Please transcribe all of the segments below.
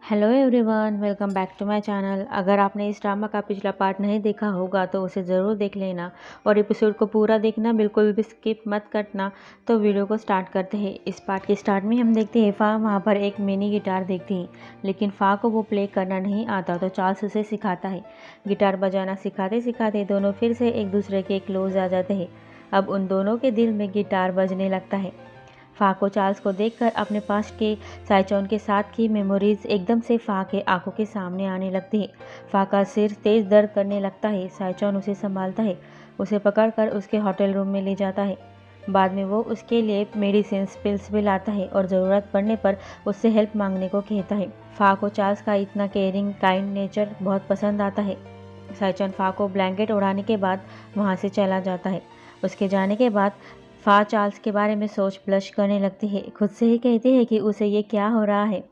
Hello everyone, welcome back to my channel. अगर आपने इस ड्रामा का पिछला पार्ट नहीं देखा होगा तो उसे ज़रूर देख लेना और एपिसोड को पूरा देखना, बिल्कुल भी स्किप मत करना। तो वीडियो को स्टार्ट करते हैं। इस पार्ट के स्टार्ट में हम देखते हैं फ़ा वहाँ पर एक मिनी गिटार देखती है, लेकिन फ़ा को वो प्ले करना नहीं आता तो चार्ल्स उसे सिखाता है। गिटार बजाना सिखाते सिखाते दोनों फिर से एक दूसरे के क्लोज आ जाते हैं। अब उन दोनों के दिल में गिटार बजने लगता है। फ़ा को चार्ल्स को देखकर अपने पास्ट के साइचोन के साथ की मेमोरीज एकदम से फ़ा के आंखों के सामने आने लगती है। फ़ा का सिर तेज़ दर्द करने लगता है। साइचोन उसे संभालता है, उसे पकड़कर उसके होटल रूम में ले जाता है। बाद में वो उसके लिए मेडिसिन पिल्स भी लाता है और ज़रूरत पड़ने पर उससे हेल्प मांगने को कहता है। फ़ा को चार्ल्स का इतना केयरिंग काइंड नेचर बहुत पसंद आता है। साइचोन फ़ा को ब्लैंकेट उड़ाने के बाद वहाँ से चला जाता है। उसके जाने के बाद फ़ा चार्ल्स के बारे में सोच ब्लश करने लगती है। खुद से ही कहती है कि उसे ये क्या हो रहा है।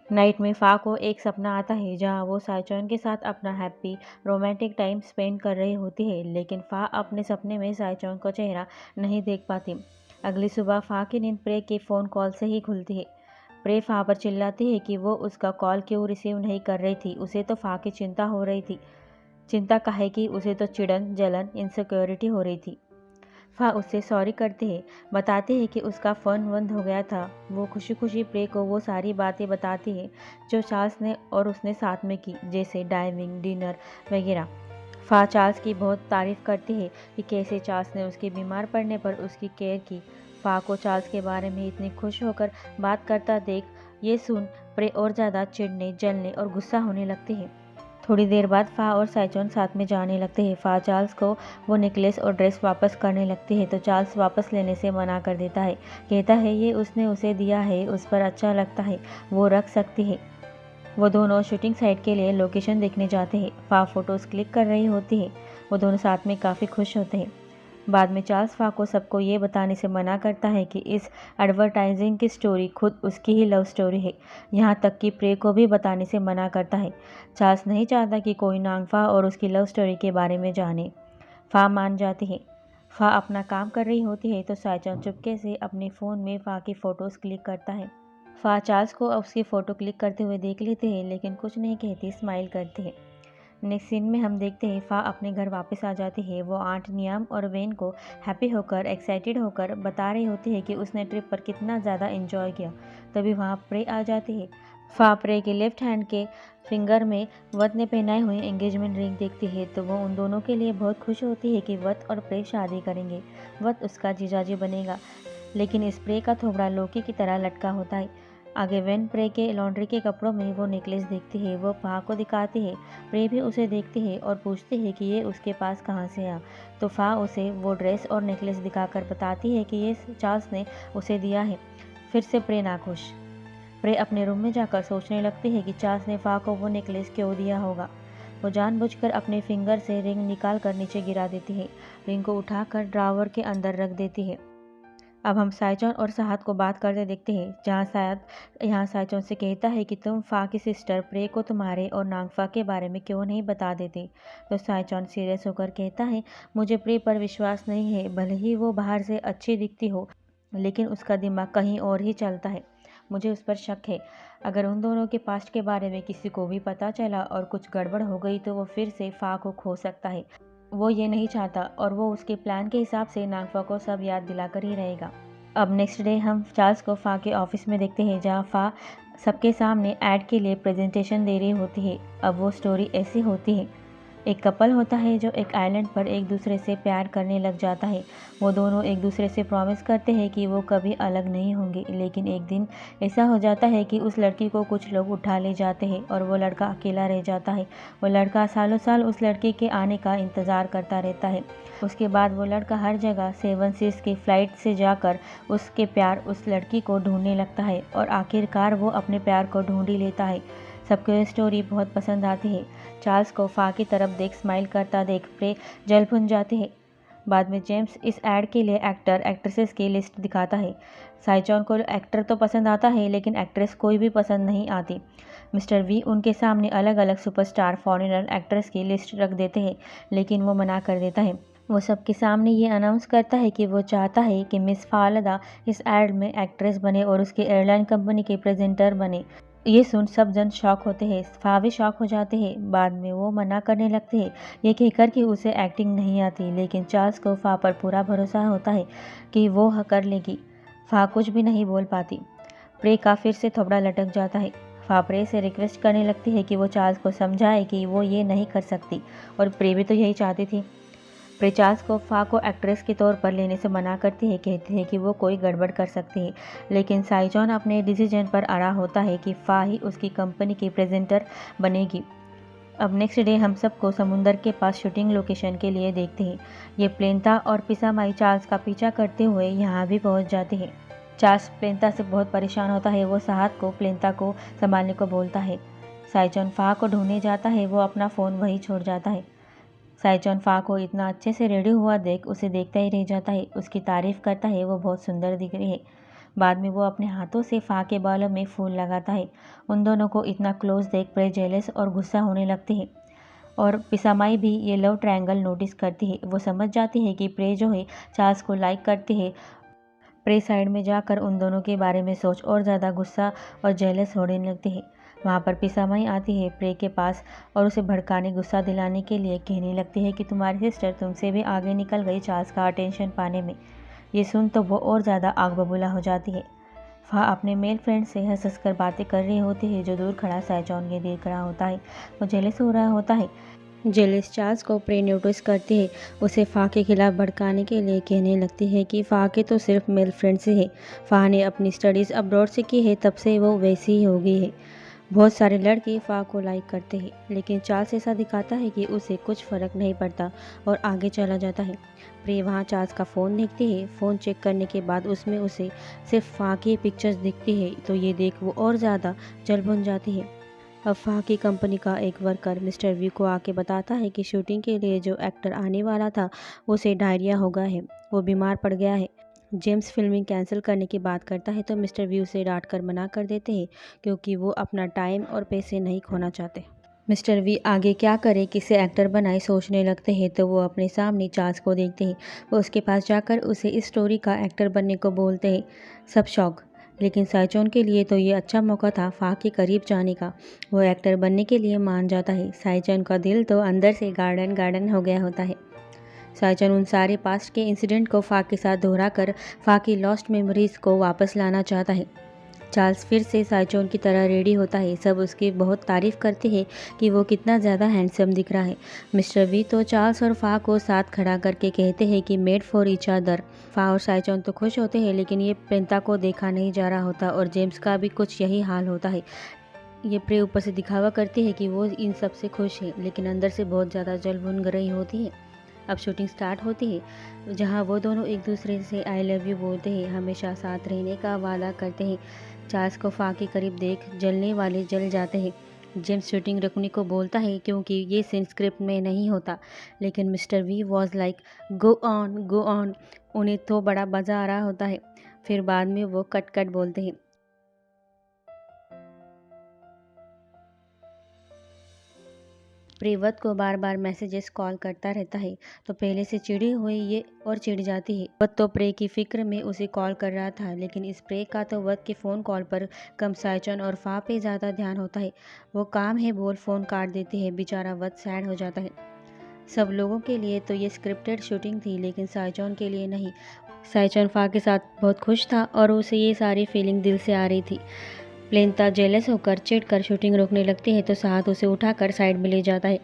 नाइट में फ़ा को एक सपना आता है जहाँ वो साइचोन के साथ अपना हैप्पी रोमांटिक टाइम स्पेंड कर रही होती है, लेकिन फ़ा अपने सपने में साइचोन का चेहरा नहीं देख पाती। अगली सुबह फ़ा की नींद प्रे के फ़ोन कॉल से ही खुलती है। प्रे फ़ा पर चिल्लाती है कि वो उसका कॉल क्यों रिसीव नहीं कर रही थी। उसे तो फ़ा की चिंता हो रही थी। चिंता काहे की, उसे तो चिड़न जलन इनसिक्योरिटी हो रही थी। फ़ा उससे सॉरी करती है, बताती है कि उसका फ़ोन बंद हो गया था। वो खुशी खुशी प्रे को वो सारी बातें बताती है जो चार्ल्स ने और उसने साथ में की, जैसे डाइविंग, डिनर वगैरह। फ़ा चार्ल्स की बहुत तारीफ़ करती है कि कैसे चार्ल्स ने उसके बीमार पड़ने पर उसकी केयर की। फ़ा को चार्ल्स के बारे में इतनी खुश होकर बात करता देख ये सुन प्रे और ज़्यादा चिढ़ने, जलने और गुस्सा होने लगती है। थोड़ी देर बाद फ़ा और साइचोन साथ में जाने लगते हैं। फ़ा चार्ल्स को वो नेकलेस और ड्रेस वापस करने लगती है तो चार्ल्स वापस लेने से मना कर देता है। कहता है ये उसने उसे दिया है, उस पर अच्छा लगता है, वो रख सकती है। वो दोनों शूटिंग साइट के लिए लोकेशन देखने जाते हैं। फ़ा फोटोज़ क्लिक कर रही होती है। वो दोनों साथ में काफ़ी खुश होते हैं। बाद में चार्ल्स फ़ा को सबको ये बताने से मना करता है कि इस एडवर्टाइजिंग की स्टोरी खुद उसकी ही लव स्टोरी है। यहाँ तक कि प्रे को भी बताने से मना करता है। चार्ल्स नहीं चाहता कि कोई नांगफा और उसकी लव स्टोरी के बारे में जाने। फ़ा मान जाती है। फ़ा अपना काम कर रही होती है तो साइचोन चुपके से अपने फ़ोन में फ़ा की फ़ोटोज़ क्लिक करता है। फ़ा चार्ल्स को उसकी फ़ोटो क्लिक करते हुए देख लेते हैं, लेकिन कुछ नहीं कहती, स्माइल करते हैं। नेक्स्ट सीन में हम देखते हैं फ़ा अपने घर वापस आ जाती है। वो आंट नियाम और वेन को हैप्पी होकर, एक्साइटेड होकर बता रही होती है कि उसने ट्रिप पर कितना ज़्यादा एंजॉय किया। तभी वहाँ प्रे आ जाती है। फ़ा प्रे के लेफ्ट हैंड के फिंगर में वत ने पहनाई हुई एंगेजमेंट रिंग देखती है तो वो उन दोनों के लिए बहुत खुश होती है कि वत और प्रे शादी करेंगे। वत उसका जीजाजी बनेगा, लेकिन इस प्रे का थोबड़ा लोकी की तरह लटका होता है। आगे वेन प्रे के लॉन्ड्री के कपड़ों में वो नेकलेस देखती है। वो फ़ा को दिखाती है। प्रे भी उसे देखती है और पूछती है कि ये उसके पास कहाँ से आया। तो फ़ा उसे वो ड्रेस और नेकलेस दिखाकर बताती है कि ये चार्ल्स ने उसे दिया है। फिर से प्रे नाखुश। प्रे अपने रूम में जाकर सोचने लगती है कि चार्ल्स ने फ़ा को वो नेकलेस क्यों दिया होगा। वो जानबूझकर अपने फिंगर से रिंग निकाल कर नीचे गिरा देती है। रिंग को उठाकर ड्रावर के अंदर रख देती है। अब हम साइचोन और साहत को बात करते देखते हैं, जहाँ शायद यहाँ साइचोन से कहता है कि तुम फ़ा की सिस्टर प्रे को तुम्हारे और नांगफा के बारे में क्यों नहीं बता देते। तो साइचोन सीरियस होकर कहता है मुझे प्रे पर विश्वास नहीं है। भले ही वो बाहर से अच्छी दिखती हो, लेकिन उसका दिमाग कहीं और ही चलता है। मुझे उस पर शक है। अगर उन दोनों के पास्ट के बारे में किसी को भी पता चला और कुछ गड़बड़ हो गई तो वो फिर से फ़ा को खो सकता है। वो ये नहीं चाहता और वो उसके प्लान के हिसाब से नागफा को सब याद दिलाकर ही रहेगा। अब नेक्स्ट डे हम चार्ल्स को फ़ा के ऑफिस में देखते हैं, जहाँ फ़ा सबके सामने ऐड के लिए प्रेजेंटेशन दे रही होती है। अब वो स्टोरी ऐसी होती है, एक कपल होता है जो एक आइलैंड पर एक दूसरे से प्यार करने लग जाता है। वो दोनों एक दूसरे से प्रॉमिस करते हैं कि वो कभी अलग नहीं होंगे, लेकिन एक दिन ऐसा हो जाता है कि उस लड़की को कुछ लोग उठा ले जाते हैं और वो लड़का अकेला रह जाता है। वो लड़का सालों साल उस लड़की के आने का इंतज़ार करता रहता है। उसके बाद वो लड़का हर जगह 7 सीज़ की फ़्लाइट से जाकर उसके प्यार उस लड़की को ढूंढने लगता है और आखिरकार वो अपने प्यार को ढूंढ ही लेता है। सबको ये स्टोरी बहुत पसंद आती है। चार्ल्स को फ़ा की तरफ देख स्माइल करता देख प्रे जल भुन जाती है। बाद में जेम्स इस ऐड के लिए एक्टर एक्ट्रेसेस की लिस्ट दिखाता है। साइचोन को एक्टर तो पसंद आता है, लेकिन एक्ट्रेस कोई भी पसंद नहीं आती। मिस्टर वी उनके सामने अलग अलग सुपरस्टार फॉरेनर एक्ट्रेस की लिस्ट रख देते हैं, लेकिन वो मना कर देता है। वो सबके सामने ये अनाउंस करता है कि वो चाहता है कि मिस फालदा इस ऐड में एक्ट्रेस बने और उसकी एयरलाइन कंपनी के प्रेजेंटर बने। ये सुन सब जन शॉक होते हैं, फा भी शॉक हो जाते हैं। बाद में वो मना करने लगते हैं, ये कहकर कि उसे एक्टिंग नहीं आती, लेकिन चार्ल्स को फा पर पूरा भरोसा होता है कि वो कर लेगी। फा कुछ भी नहीं बोल पाती। प्रे का फिर से थोबड़ा लटक जाता है। फा प्रे से रिक्वेस्ट करने लगती है कि वो चार्ल्स को समझाए कि वो ये नहीं कर सकती, और प्रे भी तो यही चाहती थी। प्रे चार्ल्स को फा को एक्ट्रेस के तौर पर लेने से मना करती है, कहती है कि वो कोई गड़बड़ कर सकती है, लेकिन साइजॉन अपने डिसीजन पर अड़ा होता है कि फा ही उसकी कंपनी की प्रेजेंटर बनेगी। अब नेक्स्ट डे हम सबको समुंदर के पास शूटिंग लोकेशन के लिए देखते हैं। ये प्लेन्ता और पिसामाई चार्ल्स का पीछा करते हुए यहाँ भी पहुँच जाते हैं। चार्ल्स प्लेन्ता से बहुत परेशान होता है, वो साहत को प्लेन्ता को संभालने को बोलता है। साइजॉन फा को ढूंढने जाता है, वो अपना फ़ोन वहीं छोड़ जाता है। साइजॉन फा को इतना अच्छे से रेडी हुआ देख उसे देखता ही रह जाता है, उसकी तारीफ करता है, वो बहुत सुंदर दिख रही है। बाद में वो अपने हाथों से फा के बालों में फूल लगाता है। उन दोनों को इतना क्लोज देख प्रे जेलस और गुस्सा होने लगते हैं, और पिसामाई भी ये लव ट्रायंगल नोटिस करती है। वो समझ जाती है कि प्रे जो है चार्ल्स को लाइक करती है। प्रे साइड में जाकर उन दोनों के बारे में सोच और ज़्यादा गुस्सा और जेलस होने लगती है। वहाँ पर पिसामाई आती है प्रे के पास और उसे भड़काने गुस्सा दिलाने के लिए कहने लगती है कि तुम्हारी सिस्टर तुमसे भी आगे निकल गई चार्ल्स का अटेंशन पाने में। ये सुन तो वो और ज़्यादा आग बबूला हो जाती है। फा अपने मेल फ्रेंड से हंस हंस कर बातें कर रही होती है, जो दूर खड़ा साइजॉन के देख रहा होता है। वो जेलस हो रहा होता है। जेलिस चार्ल्स को प्रे नोटिस करती है, उसे फा के खिलाफ भड़काने के लिए कहने लगती है कि फा के तो सिर्फ मेल फ्रेंड्स ही है। फा ने अपनी स्टडीज़ अब्रॉड से की है, तब से वो वैसी ही हो गई है। बहुत सारे लड़के फा को लाइक करते हैं, लेकिन चार्ल्स ऐसा दिखाता है कि उसे कुछ फ़र्क नहीं पड़ता और आगे चला जाता है। प्रे वहाँ चार्ल्स का फ़ोन देखती है। फ़ोन चेक करने के बाद उसमें उसे सिर्फ फा की पिक्चर्स दिखती है, तो ये देख वो और ज़्यादा जल भुन जाती है। अब फा की कंपनी का एक वर्कर मिस्टर वी को आके बताता है कि शूटिंग के लिए जो एक्टर आने वाला था उसे डायरिया हो गया है, वो बीमार पड़ गया है। जेम्स फिल्मिंग कैंसिल करने की बात करता है तो मिस्टर वी उसे डांट कर मना कर देते हैं, क्योंकि वो अपना टाइम और पैसे नहीं खोना चाहते। मिस्टर वी आगे क्या करे, किसे एक्टर बनाए सोचने लगते हैं, तो वो अपने सामने चार्ल्स को देखते हैं। वो उसके पास जाकर उसे इस स्टोरी का एक्टर बनने को बोलते हैं। सब शौक, लेकिन साइचोन के लिए तो ये अच्छा मौका था फा के करीब जाने का। वो एक्टर बनने के लिए मान जाता है। साइचोन का दिल तो अंदर से गार्डन गार्डन हो गया होता है। साइचोन उन सारे पास्ट के इंसिडेंट को फा के साथ दोहरा कर फा की लॉस्ट मेमोरीज को वापस लाना चाहता है। चार्ल्स फिर से साइचोन की तरह रेडी होता है। सब उसकी बहुत तारीफ करते हैं कि वो कितना ज़्यादा हैंडसम दिख रहा है। मिस्टर वी तो चार्ल्स और फा को साथ खड़ा करके कहते हैं कि मेड फॉर ईच अदर। फा और साइचोन तो खुश होते हैं, लेकिन ये प्रेंता को देखा नहीं जा रहा होता, और जेम्स का भी कुछ यही हाल होता है। ये प्रे ऊपर से दिखावा करती है कि वो इन सब से खुश है, लेकिन अंदर से बहुत ज़्यादा जल भुन रही होती है। अब शूटिंग स्टार्ट होती है, जहाँ वो दोनों एक दूसरे से आई लव यू बोलते हैं, हमेशा साथ रहने का वादा करते हैं। चार्ल्स को फा के करीब देख जलने वाले जल जाते हैं। जेम्स शूटिंग रुकने को बोलता है क्योंकि ये सीन स्क्रिप्ट में नहीं होता, लेकिन mister V was like go on. उन्हें तो बड़ा मज़ा आ रहा होता है। फिर बाद में वो कट कट बोलते हैं। प्रियव्रत को बार बार मैसेजेस कॉल करता रहता है, तो पहले से चिड़ी हुई ये और चिढ़ जाती है। वत तो प्रे की फिक्र में उसे कॉल कर रहा था, लेकिन इस प्रे का तो वत के फ़ोन कॉल पर कम साइचन और फा पे ज़्यादा ध्यान होता है। वो काम है बोल फ़ोन काट देती है। बेचारा वत सैड हो जाता है। सब लोगों के लिए तो ये स्क्रिप्टेड शूटिंग थी, लेकिन साइचॉन के लिए नहीं। साइचॉन फा के साथ बहुत खुश था और उसे ये सारी फीलिंग दिल से आ रही थी। प्लेन्ता जेलस होकर चिढ़कर शूटिंग रोकने लगती है, तो साथ उसे उठाकर साइड में ले जाता है।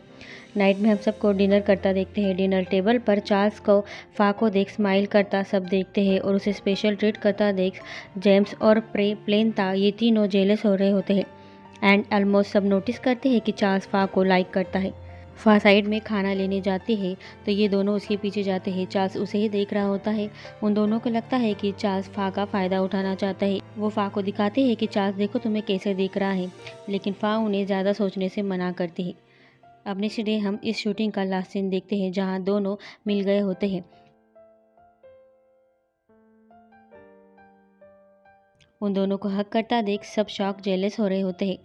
नाइट में हम सबको डिनर करता देखते हैं। डिनर टेबल पर चार्ल्स को फा को देख स्माइल करता सब देखते हैं, और उसे स्पेशल ट्रीट करता देख जेम्स और प्लेन्ता ये तीनों जेलस हो रहे होते हैं। एंड ऑलमोस्ट सब नोटिस करते हैं कि चार्ल्स फा को लाइक करता है। फा साइड में खाना लेने जाती है, तो ये दोनों उसके पीछे जाते हैं। चार्ल्स उसे ही देख रहा होता है। उन दोनों को लगता है कि चार्ल्स फा का फ़ायदा उठाना चाहता है। वो फा को दिखाते हैं कि चार्ल्स देखो तुम्हें कैसे देख रहा है, लेकिन फा उन्हें ज़्यादा सोचने से मना करती है। अब नेक्स्ट डे हम इस शूटिंग का लास्ट सीन देखते हैं, जहाँ दोनों मिल गए होते हैं। उन दोनों को हक करता देख सब शॉक जेलस हो रहे होते हैं।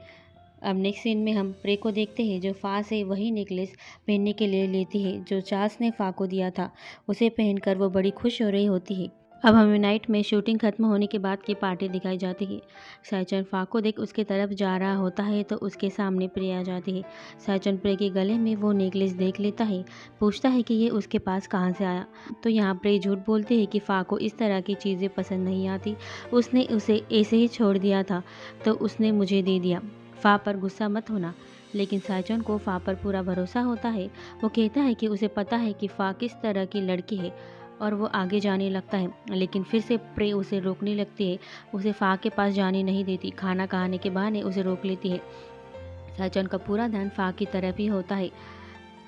अब नेक्स्ट सीन में हम प्रे को देखते हैं, जो फा से वही नेकलेस पहनने के लिए लेती है जो चार्ल्स ने फा को दिया था। उसे पहनकर वो बड़ी खुश हो रही होती है। अब हमें नाइट में शूटिंग खत्म होने के बाद की पार्टी दिखाई जाती है। साइचन फा को देख उसके तरफ जा रहा होता है तो उसके सामने प्रे आ जाती है। साइचन प्रे के गले में वो नेकलेस देख लेता है, पूछता है कि ये उसके पास कहाँ से आया। तो यहाँ प्रे झूठ बोलती है कि फा को इस तरह की चीज़ें पसंद नहीं आती, उसने उसे ऐसे ही छोड़ दिया था तो उसने मुझे दे दिया। फा पर गुस्सा मत होना। लेकिन साइचन को फा पर पूरा भरोसा होता है। वो कहता है कि उसे पता है कि फा किस तरह की लड़की है और वो आगे जाने लगता है। लेकिन फिर से प्रे उसे रोकने लगती है, उसे फा के पास जाने नहीं देती, खाना खाने के बहाने उसे रोक लेती है। साइचन का पूरा ध्यान फा की तरफ ही होता है।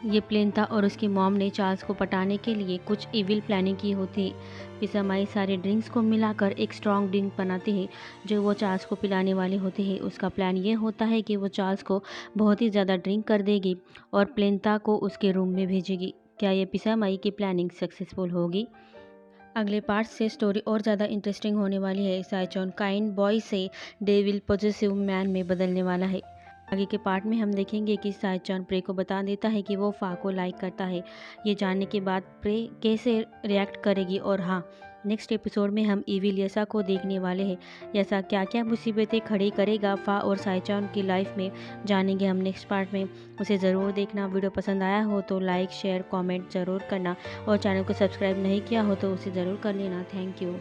ये प्लेन था और उसकी मॉम ने चार्ल्स को पटाने के लिए कुछ इविल प्लानिंग की होती है। पिसामाई सारे ड्रिंक्स को मिलाकर एक स्ट्रॉन्ग ड्रिंक बनाती है जो वो चार्ल्स को पिलाने वाली होती है। उसका प्लान ये होता है कि वो चार्ल्स को बहुत ही ज़्यादा ड्रिंक कर देगी और प्लेनता को उसके रूम में भेजेगी। क्या ये पिसामाई की प्लानिंग सक्सेसफुल होगी? अगले पार्ट से स्टोरी और ज़्यादा इंटरेस्टिंग होने वाली है। साइचॉन काइंड बॉय से डेविल पॉजेसिव मैन में बदलने वाला है। आगे के पार्ट में हम देखेंगे कि साइचॉन प्रे को बता देता है कि वो फा को लाइक करता है। ये जानने के बाद प्रे कैसे रिएक्ट करेगी, और हाँ, नेक्स्ट एपिसोड में हम इविल यसा को देखने वाले हैं। यसा क्या क्या मुसीबतें खड़ी करेगा फा और साइचॉन की लाइफ में, जानेंगे हम नेक्स्ट पार्ट में। उसे ज़रूर देखना। वीडियो पसंद आया हो तो लाइक शेयर कमेंट ज़रूर करना, और चैनल को सब्सक्राइब नहीं किया हो तो उसे ज़रूर कर लेना। Thank you.